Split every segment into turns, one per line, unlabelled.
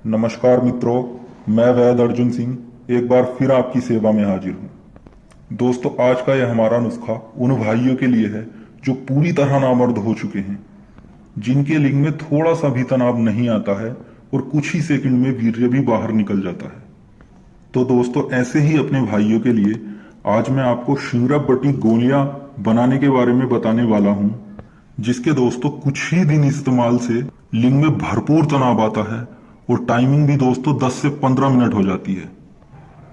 नमस्कार मित्रों, मैं वैद अर्जुन सिंह एक बार फिर आपकी सेवा में हाजिर हूँ। दोस्तों, आज का यह हमारा नुस्खा उन भाइयों के लिए है जो पूरी तरह नामर्द हो चुके हैं, जिनके लिंग में थोड़ा सा भी तनाव नहीं आता है और कुछ ही सेकंड में वीर्य भी बाहर निकल जाता है। तो दोस्तों, ऐसे ही अपने भाइयों के लिए आज मैं आपको शिंगरफ बटी गोलियां बनाने के बारे में बताने वाला हूं, जिसके दोस्तों कुछ ही दिन इस्तेमाल से लिंग में भरपूर तनाव आता है और टाइमिंग भी दोस्तों 10 से 15 मिनट हो जाती है।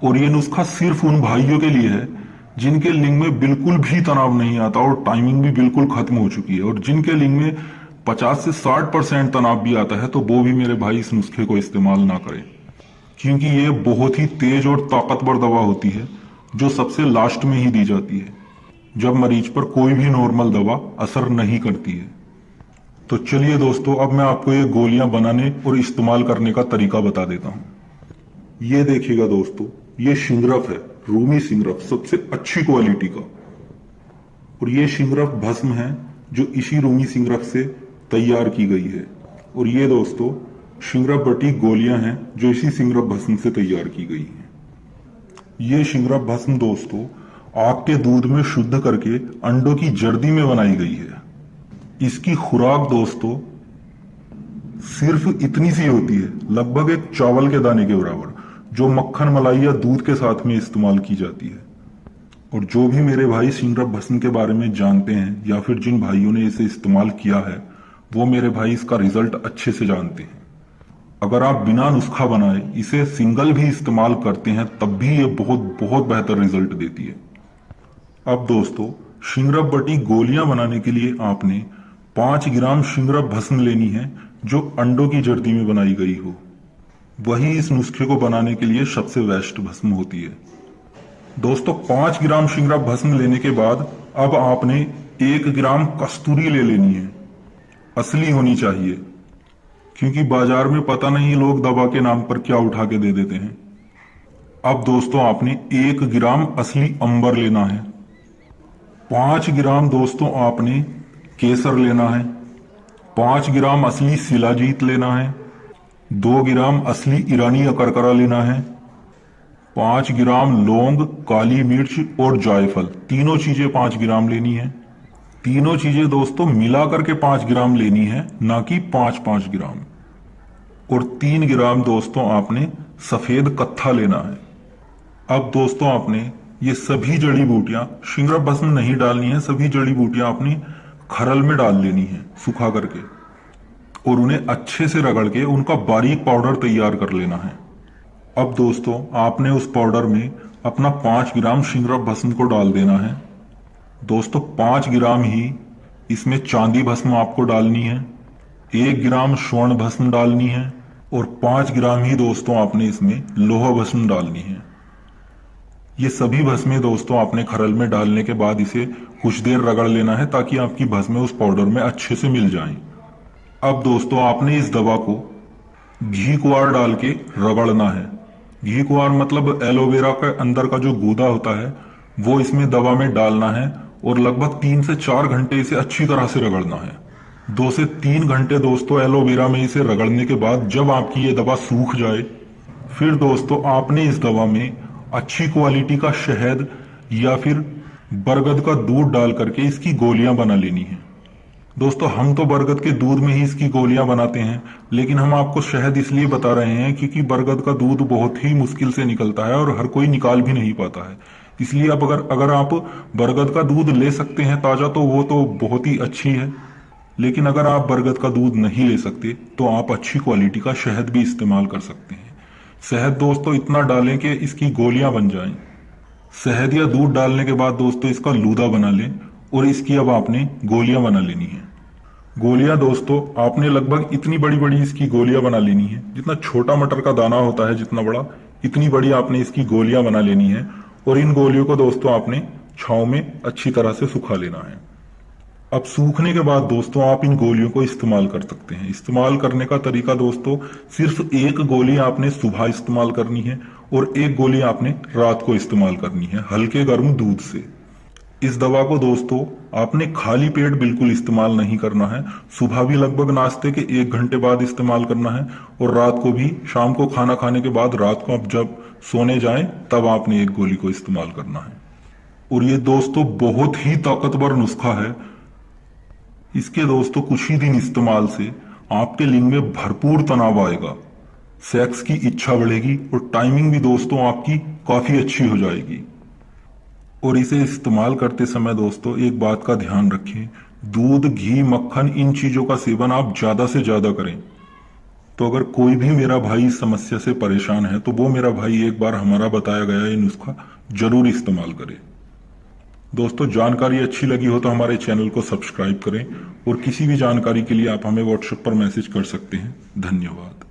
और ये नुस्खा सिर्फ उन भाइयों के लिए है जिनके लिंग में बिल्कुल भी तनाव नहीं आता और टाइमिंग भी बिल्कुल खत्म हो चुकी है। और जिनके लिंग में 50 से 60% तनाव भी आता है तो वो भी मेरे भाई इस नुस्खे को इस्तेमाल ना करें, क्योंकि ये बहुत ही तेज और ताकतवर दवा होती है जो सबसे लास्ट में ही दी जाती है, जब मरीज पर कोई भी नॉर्मल दवा असर नहीं करती है। तो चलिए दोस्तों, अब मैं आपको ये गोलियां बनाने और इस्तेमाल करने का तरीका बता देता हूं। ये देखिएगा दोस्तों, ये शिंगरफ है, रूमी शिंगरफ, सबसे अच्छी क्वालिटी का। और ये शिंगरफ भस्म है जो इसी रूमी शिंगरफ से तैयार की गई है। और ये दोस्तों शिंगरफ बटी गोलियां हैं जो इसी शिंगरफ भस्म से तैयार की गई हैं। ये शिंगरफ भस्म दोस्तों आग के दूध में शुद्ध करके अंडों की जर्दी में बनाई गई है। इसकी खुराक दोस्तों सिर्फ इतनी सी होती है, लगभग एक चावल के दाने के बराबर, जो मक्खन, मलाई या दूध के साथ में इस्तेमाल की जाती है। और जो भी मेरे भाई शिंगरफ भस्म के बारे में जानते हैं या फिर जिन भाइयों ने इसे इस्तेमाल किया है, वो मेरे भाई इसका रिजल्ट अच्छे से जानते हैं। अगर आप बिना नुस्खा बनाए इसे सिंगल भी इस्तेमाल करते हैं तब भी ये बहुत बहुत बेहतर रिजल्ट देती है। अब दोस्तों, शिंगरफ बटी गोलियां बनाने के लिए आपने 5 ग्राम शिंगरफ भस्म लेनी है जो अंडों की जर्दी में बनाई गई हो। वही इस नुस्खे को बनाने के लिए सबसे बेस्ट भस्म होती है। दोस्तों, 5 ग्राम शिंगरफ भस्म लेने के बाद अब आपने 1 ग्राम कस्तूरी ले लेनी है। असली होनी चाहिए, क्योंकि बाजार में पता नहीं लोग दवा के नाम पर क्या उठा के दे देते हैं। अब दोस्तों आपने 1 ग्राम असली अंबर लेना है। 5 ग्राम दोस्तों आपने केसर लेना है। 5 ग्राम असली शिलाजीत लेना है। 2 ग्राम असली ईरानी अकरकरा लेना है। 5 ग्राम लौंग, काली मिर्च और जायफल, तीनों चीजें 5 ग्राम लेनी है। तीनों चीजें दोस्तों मिला करके 5 ग्राम लेनी है, ना कि 5-5 ग्राम। और 3 ग्राम दोस्तों आपने सफेद कत्था लेना है। अब दोस्तों आपने ये सभी जड़ी बूटियां, शिंगरफ भस्म नहीं डालनी है, सभी जड़ी बूटियां आपने खरल में डाल लेनी है सुखा करके, और उन्हें अच्छे से रगड़ के उनका बारीक पाउडर तैयार कर लेना है। अब दोस्तों आपने उस पाउडर में अपना 5 ग्राम शिंगरफ भस्म को डाल देना है। दोस्तों 5 ग्राम ही इसमें चांदी भस्म आपको डालनी है, 1 ग्राम स्वर्ण भस्म डालनी है और 5 ग्राम ही दोस्तों आपने इसमें लोहा भस्म डालनी है। ये सभी भस्में दोस्तों आपने खरल में डालने के बाद इसे कुछ देर रगड़ लेना है ताकि आपकी भस्में उस पाउडर में अच्छे से मिल जाएं। अब दोस्तों आपने इस दवा को घी कुआर डाल के रगड़ना है। घी कुआर मतलब एलोवेरा का अंदर का जो गूदा होता है वो इसमें दवा में डालना है और लगभग 3 से 4 घंटे इसे अच्छी तरह से रगड़ना है। 2 से 3 घंटे दोस्तों एलोवेरा में इसे रगड़ने के बाद जब आपकी ये दवा सूख जाए, फिर दोस्तों आपने इस दवा में अच्छी क्वालिटी का शहद या फिर बरगद का दूध डाल करके इसकी गोलियां बना लेनी है। दोस्तों हम तो बरगद के दूध में ही इसकी गोलियां बनाते हैं, लेकिन हम आपको शहद इसलिए बता रहे हैं क्योंकि बरगद का दूध बहुत ही मुश्किल से निकलता है और हर कोई निकाल भी नहीं पाता है। इसलिए अब अगर आप बरगद का दूध ले सकते हैं ताजा तो वो तो बहुत ही अच्छी है, लेकिन अगर आप बरगद का दूध नहीं ले सकते तो आप अच्छी क्वालिटी का शहद भी इस्तेमाल कर सकते हैं। शहद दोस्तों इतना डालें कि इसकी गोलियां बन जाएं। शहद या दूध डालने के बाद दोस्तों इसका लूदा बना लें और इसकी अब आपने गोलियां बना लेनी है। गोलियां दोस्तों आपने लगभग इतनी बड़ी बड़ी इसकी गोलियां बना लेनी है, जितना छोटा मटर का दाना होता है जितना बड़ा, इतनी बड़ी आपने इसकी गोलियां बना लेनी है। और इन गोलियों को दोस्तों आपने छांव में अच्छी तरह से सुखा लेना है। अब सूखने के बाद दोस्तों आप इन गोलियों को इस्तेमाल कर सकते हैं। इस्तेमाल करने का तरीका दोस्तों, सिर्फ 1 गोली आपने सुबह इस्तेमाल करनी है और 1 गोली आपने रात को इस्तेमाल करनी है हल्के गर्म दूध से। इस दवा को दोस्तों आपने खाली पेट बिल्कुल इस्तेमाल नहीं करना है। सुबह भी लगभग नाश्ते के 1 घंटे बाद इस्तेमाल करना है, और रात को भी, शाम को खाना खाने के बाद रात को आप जब सोने जाएं तब आपने एक गोली को इस्तेमाल करना है। और ये दोस्तों बहुत ही ताकतवर नुस्खा है। इसके दोस्तों कुछ ही दिन इस्तेमाल से आपके लिंग में भरपूर तनाव आएगा, सेक्स की इच्छा बढ़ेगी और टाइमिंग भी दोस्तों आपकी काफी अच्छी हो जाएगी। और इसे इस्तेमाल करते समय दोस्तों एक बात का ध्यान रखें, दूध, घी, मक्खन, इन चीजों का सेवन आप ज्यादा से ज्यादा करें। तो अगर कोई भी मेरा भाई इस समस्या से परेशान है तो वो मेरा भाई एक बार हमारा बताया गया ये नुस्खा जरूर इस्तेमाल करे। दोस्तों जानकारी अच्छी लगी हो तो हमारे चैनल को सब्सक्राइब करें, और किसी भी जानकारी के लिए आप हमें व्हाट्सएप पर मैसेज कर सकते हैं। धन्यवाद।